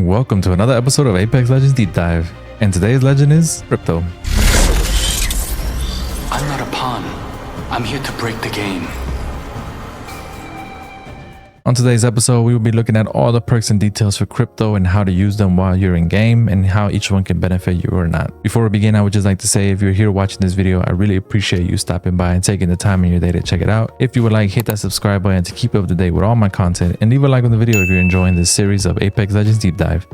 and welcome to another episode of Apex Legends Deep Dive. And today's legend is Crypto. I'm not a pawn. I'm here to break the game. On today's episode, we will be looking at all the perks and details for Crypto and how to use them while you're in game and how each one can benefit you or not. Before we begin, I would just like to say if you're here watching this video, I really appreciate you stopping by and taking the time in your day to check it out. If you would like, hit that subscribe button to keep up to date with all my content and leave a like on the video if you're enjoying this series of Apex Legends Deep Dive.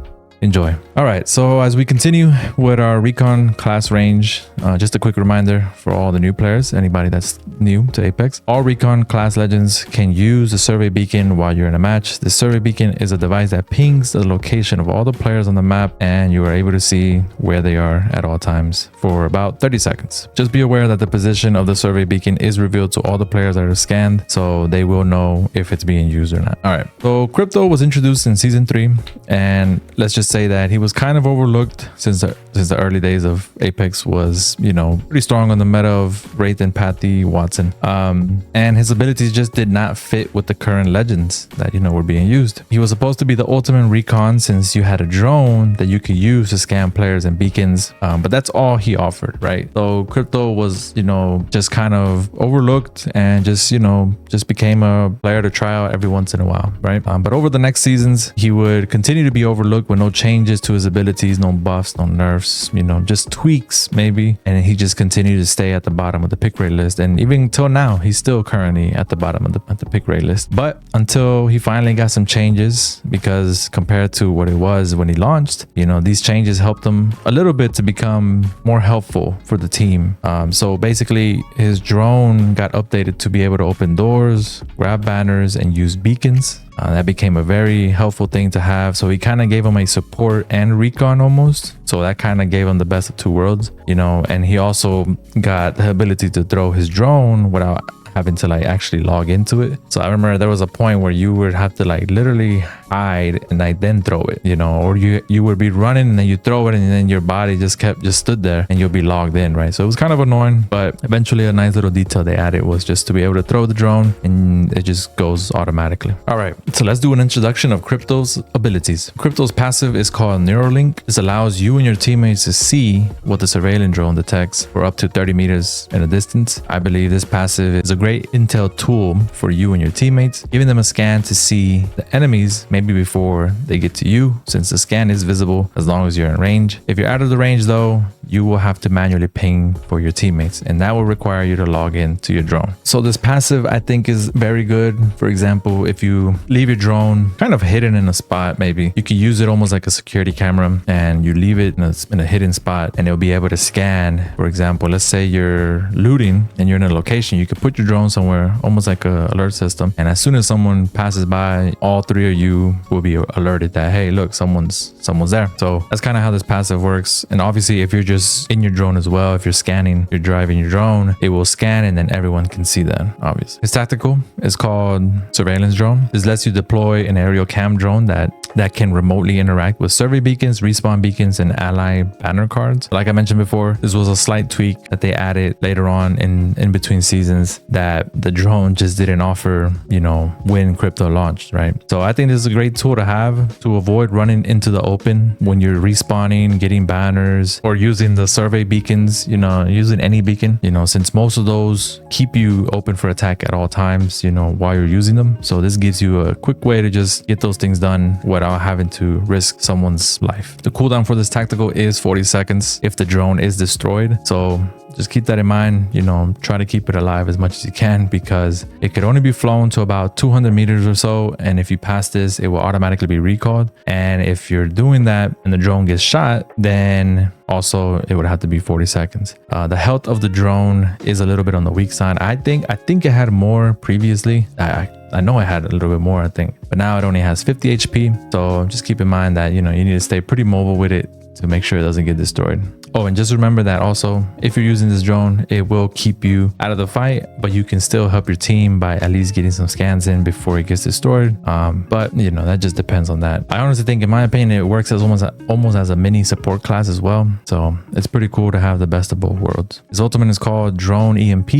Enjoy. All right, so as we continue with our recon class range, just a quick reminder for all the new players, anybody that's new to Apex, all recon class legends can use the survey beacon while you're in a match. The survey beacon is a device that pings the location of all the players on the map, and you are able to see where they are at all times for about 30 seconds. Just be aware that the position of the survey beacon is revealed to all the players that are scanned, so they will know if it's being used or not. All right, so Crypto was introduced in season 3, and let's just say that he was kind of overlooked since the early days of Apex was, you know, pretty strong on the meta of Wraith and Pathy Watson. And his abilities just did not fit with the current legends that, you know, were being used. He was supposed to be the ultimate recon since you had a drone that you could use to scan players and beacons, but that's all he offered, right? So Crypto was, you know, just kind of overlooked and just, you know, just became a player to try out every once in a while, right? But over the next seasons, he would continue to be overlooked with no changes to his abilities, no buffs, no nerfs, you know, just tweaks maybe, and he just continued to stay at the bottom of the pick rate list. And even till now, he's still currently at the bottom of the pick rate list. But until he finally got some changes, because compared to what it was when he launched, you know, these changes helped him a little bit to become more helpful for the team. So basically, his drone got updated to be able to open doors, grab banners, and use beacons. That became a very helpful thing to have. So he kind of gave him a support and recon almost. So that kind of gave him the best of two worlds, you know, and he also got the ability to throw his drone without having to like actually log into it. So I remember there was a point where you would have to like literally hide and like then throw it, you know, or you would be running and then you throw it and then your body just stood there and you'll be logged in, right? So it was kind of annoying, but eventually a nice little detail they added was just to be able to throw the drone and it just goes automatically. All right, so let's do an introduction of Crypto's abilities. Crypto's passive is called Neuralink. This allows you and your teammates to see what the surveillance drone detects for up to 30 meters in a distance. I believe this passive is a great intel tool for you and your teammates, giving them a scan to see the enemies maybe before they get to you, since the scan is visible as long as you're in range. If you're out of the range though, you will have to manually ping for your teammates, and that will require you to log in to your drone. So this passive I think is very good. For example, if you leave your drone kind of hidden in a spot, maybe you could use it almost like a security camera and you leave it in a hidden spot and it'll be able to scan. For example, let's say you're looting and you're in a location, you could put your drone somewhere almost like a alert system, and as soon as someone passes by, all three of you will be alerted that, hey, look, someone's there. So that's kind of how this passive works. And obviously if you're just in your drone as well, if you're scanning, you're driving your drone, it will scan and then everyone can see that, obviously. It's tactical. It's called surveillance drone. This lets you deploy an aerial cam drone that can remotely interact with survey beacons, respawn beacons, and ally banner cards. Like I mentioned before, this was a slight tweak that they added later on in between seasons that the drone just didn't offer, you know, when Crypto launched, right? So I think this is a great tool to have to avoid running into the open when you're respawning, getting banners, or using the survey beacons, you know, using any beacon, you know, since most of those keep you open for attack at all times, you know, while you're using them. So this gives you a quick way to just get those things done without having to risk someone's life. The cooldown for this tactical is 40 seconds if the drone is destroyed. So just keep that in mind, you know, try to keep it alive as much as you can because it could only be flown to about 200 meters or so. And if you pass this, it will automatically be recalled. And if you're doing that and the drone gets shot, then also it would have to be 40 seconds. The health of the drone is a little bit on the weak side. I think it had more previously. I know it had a little bit more, I think, but now it only has 50 HP. So just keep in mind that, you know, you need to stay pretty mobile with it to make sure it doesn't get destroyed. Oh, and just remember that also, if you're using this drone, it will keep you out of the fight, but you can still help your team by at least getting some scans in before it gets destroyed. But you know, that just depends on that. I honestly think, in my opinion, it works as almost as a mini support class as well. So it's pretty cool to have the best of both worlds. His ultimate is called Drone EMP.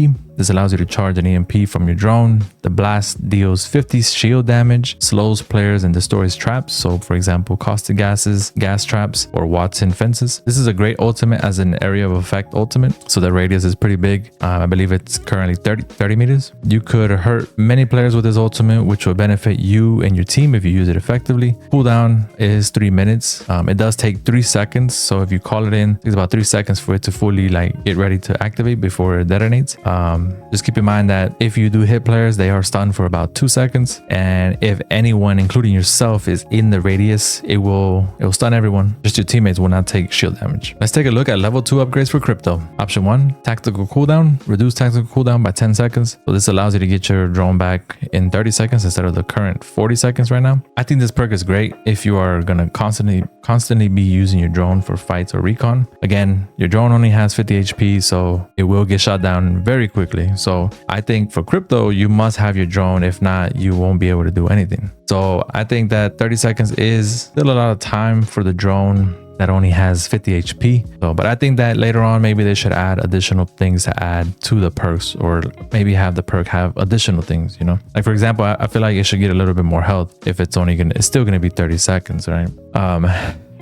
This allows you to charge an EMP from your drone. The blast deals 50 shield damage, slows players and destroys traps. So for example, caustic gases, gas traps, or Watson fences. This is a great ultimate as an area of effect ultimate. So the radius is pretty big. I believe it's currently 30 meters. You could hurt many players with this ultimate, which will benefit you and your team if you use it effectively. Cooldown is 3 minutes. It does take 3 seconds. So if you call it in, it's about 3 seconds for it to fully like get ready to activate before it detonates. Just keep in mind that if you do hit players, they are stunned for about 2 seconds. And if anyone, including yourself, is in the radius, it will stun everyone. Just your teammates will not take shield damage. Let's take a look at level 2 upgrades for Crypto. Option 1, tactical cooldown. Reduce tactical cooldown by 10 seconds. So this allows you to get your drone back in 30 seconds instead of the current 40 seconds right now. I think this perk is great if you are gonna constantly be using your drone for fights or recon. Again, your drone only has 50 HP, so it will get shot down very quickly. So I think for Crypto, you must have your drone. If not, you won't be able to do anything. So I think that 30 seconds is still a lot of time for the drone that only has 50 HP. So, but I think that later on, maybe they should add additional things to add to the perks, or maybe have the perk have additional things, you know? Like for example, I feel like it should get a little bit more health if it's still gonna be 30 seconds, right?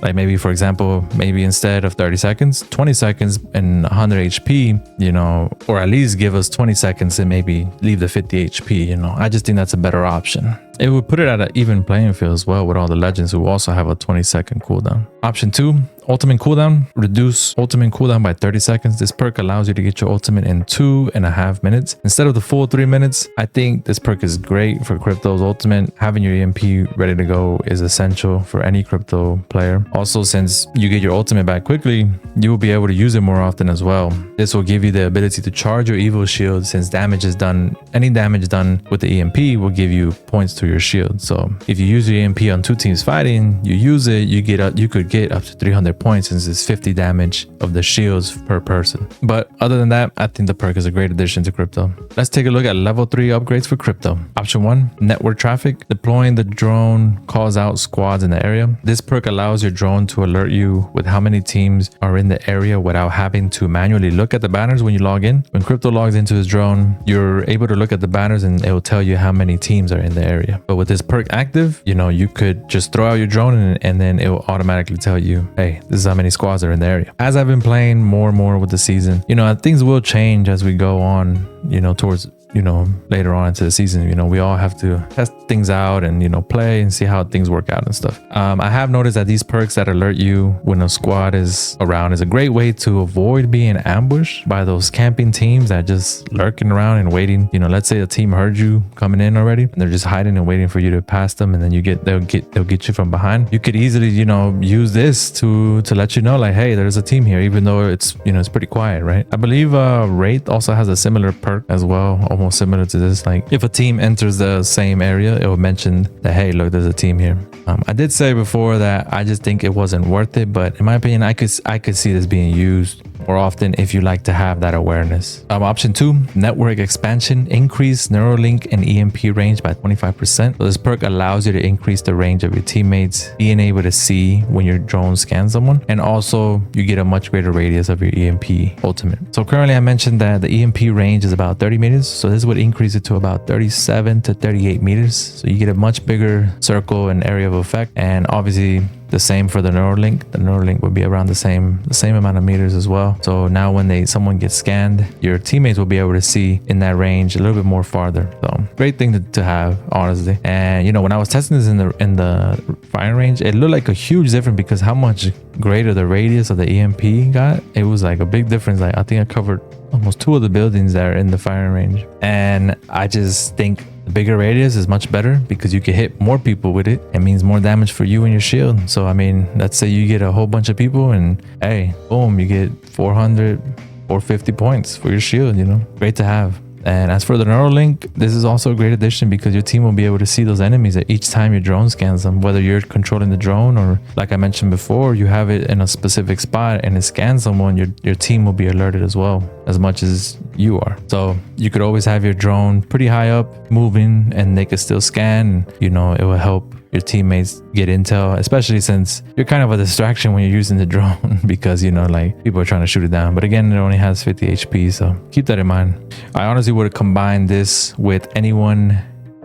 Like maybe, for example, maybe instead of 30 seconds, 20 seconds and 100 HP, you know, or at least give us 20 seconds and maybe leave the 50 HP, you know. I just think that's a better option. It would put it at an even playing field as well with all the legends who also have a 20-second cooldown. Option 2, ultimate cooldown. Reduce ultimate cooldown by 30 seconds. This perk allows you to get your ultimate in 2.5 minutes instead of the full 3 minutes. I think this perk is great for Crypto's ultimate. Having your EMP ready to go is essential for any Crypto player. Also, since you get your ultimate back quickly, you will be able to use it more often as well. This will give you the ability to charge your evil shield, since damage is done. Any damage done with the EMP will give you points to your shield. So if you use your EMP on 2 teams fighting, you use it, you could get up to 300 points, since it's 50 damage of the shields per person. But other than that, I think the perk is a great addition to Crypto. Let's take a look at level 3 upgrades for Crypto. Option 1, network traffic. Deploying the drone calls out squads in the area. This perk allows your drone to alert you with how many teams are in the area without having to manually look at the banners when you log in. When Crypto logs into his drone, you're able to look at the banners and it will tell you how many teams are in the area. But with this perk active, you know, you could just throw out your drone and then it will automatically tell you, hey, this is how many squads are in the area. As I've been playing more and more with the season, you know, things will change as we go on, you know, towards, you know, later on into the season. You know, we all have to test things out and, you know, play and see how things work out and stuff. I have noticed that these perks that alert you when a squad is around is a great way to avoid being ambushed by those camping teams that just lurking around and waiting. You know, let's say a team heard you coming in already and they're just hiding and waiting for you to pass them, and then they'll get you from behind. You could easily, you know, use this to let you know, like, hey, there's a team here, even though it's, you know, it's pretty quiet, right? I believe Wraith also has a similar perk as well, almost similar to this. Like if a team enters the same area, it will mention that, hey, look, there's a team here. I did say before that I just think it wasn't worth it, but in my opinion, I could see this being used more often if you like to have that awareness. Option 2, network expansion. Increase Neuralink and EMP range by 25%. So this perk allows you to increase the range of your teammates, being able to see when your drone scans someone, and also you get a much greater radius of your EMP ultimate. So currently I mentioned that the EMP range is about 30 meters. So this would increase it to about 37 to 38 meters. So you get a much bigger circle and area of effect, and obviously the same for the Neuralink. The Neuralink would be around the same amount of meters as well. So now when someone gets scanned, your teammates will be able to see in that range a little bit more farther. So great thing to have, honestly. And you know, when I was testing this in the firing range, it looked like a huge difference because how much greater the radius of the EMP got. It was like a big difference. Like I think I covered almost 2 of the buildings there in the firing range. And I just think the bigger radius is much better because you can hit more people with it. It means more damage for you and your shield. So I mean, let's say you get a whole bunch of people and hey, boom, you get 400 450 points for your shield, you know, great to have. And as for the Neuralink, this is also a great addition because your team will be able to see those enemies at each time your drone scans them, whether you're controlling the drone or, like I mentioned before, you have it in a specific spot and it scans someone, your team will be alerted as well, as much as you are. So you could always have your drone pretty high up moving and they could still scan, and, you know, it will help your teammates get intel, especially since you're kind of a distraction when you're using the drone because, you know, like people are trying to shoot it down. But again, it only has 50 HP, so keep that in mind. I honestly would combine this with anyone,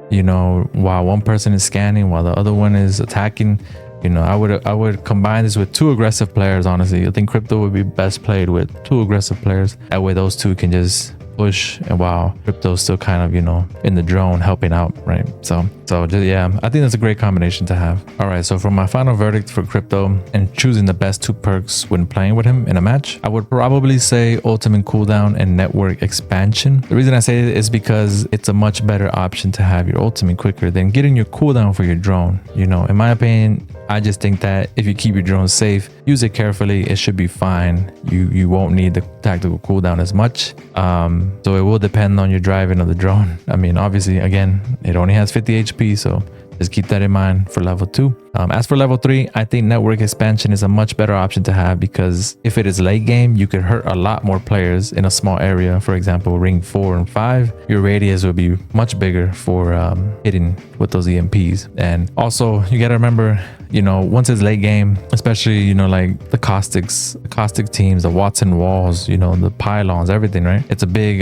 you know, while one person is scanning, while the other one is attacking. You know, I would combine this with 2 aggressive players. Honestly, I think Crypto would be best played with 2 aggressive players. That way those 2 can just push, and while Crypto's still kind of, you know, in the drone helping out, right? So just, yeah, I think that's a great combination to have. All right, so for my final verdict for Crypto and choosing the best 2 perks when playing with him in a match, I would probably say ultimate cooldown and network expansion. The reason I say it is because it's a much better option to have your ultimate quicker than getting your cooldown for your drone. You know, in my opinion, I just think that if you keep your drone safe, use it carefully, it should be fine. You won't need the tactical cooldown as much. So it will depend on your driving of the drone. I mean, obviously, again, it only has 50 HP, so just keep that in mind for level 2. As for level 3, I think network expansion is a much better option to have because if it is late game, you could hurt a lot more players in a small area. For example, ring 4 and 5, your radius will be much bigger for hitting with those EMPs. And also, you got to remember, you know, once it's late game, especially, you know, like the caustic teams, the Watson walls, you know, the pylons, everything, right? It's a big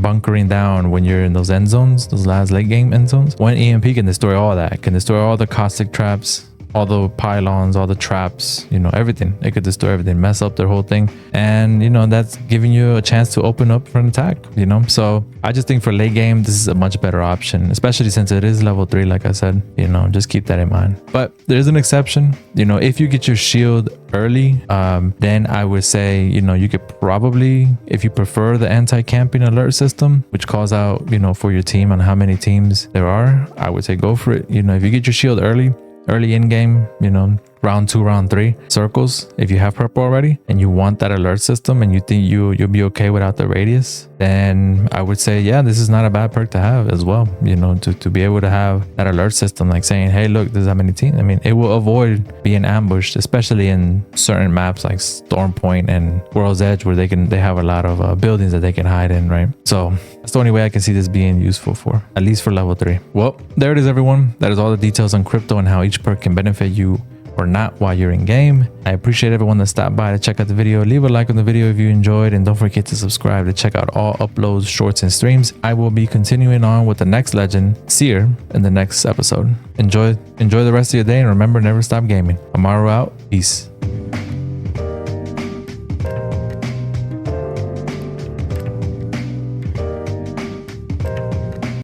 bunkering down when you're in those end zones, those last late game end zones. One EMP can destroy all that, can destroy all the caustic traps, all the pylons, all the traps, you know, everything. It could destroy everything, mess up their whole thing. And, you know, that's giving you a chance to open up for an attack, you know? So I just think for late game, this is a much better option, especially since it is level 3, like I said, you know, just keep that in mind. But there's an exception, you know, if you get your shield early, then I would say, you know, you could probably, if you prefer the anti-camping alert system, which calls out, you know, for your team on how many teams there are, I would say go for it. You know, if you get your shield early in game, you know, round 2, round 3 circles, if you have purple already and you want that alert system and you think you'll be okay without the radius, then I would say, yeah, this is not a bad perk to have as well, you know, to be able to have that alert system, like saying, hey, look, there's that many teams. I mean, it will avoid being ambushed, especially in certain maps like Storm Point and World's Edge, where they have a lot of buildings that they can hide in, right? So that's the only way I can see this being useful for, at least for level 3. Well, there it is, everyone. That is all the details on Crypto and how each perk can benefit you or not while you're in game. I appreciate everyone that stopped by to check out the video. Leave a like on the video if you enjoyed, and don't forget to subscribe to check out all uploads, shorts, and streams. I will be continuing on with the next legend, Seer, in the next episode. Enjoy the rest of your day, and remember, never stop gaming. Amaru out. Peace.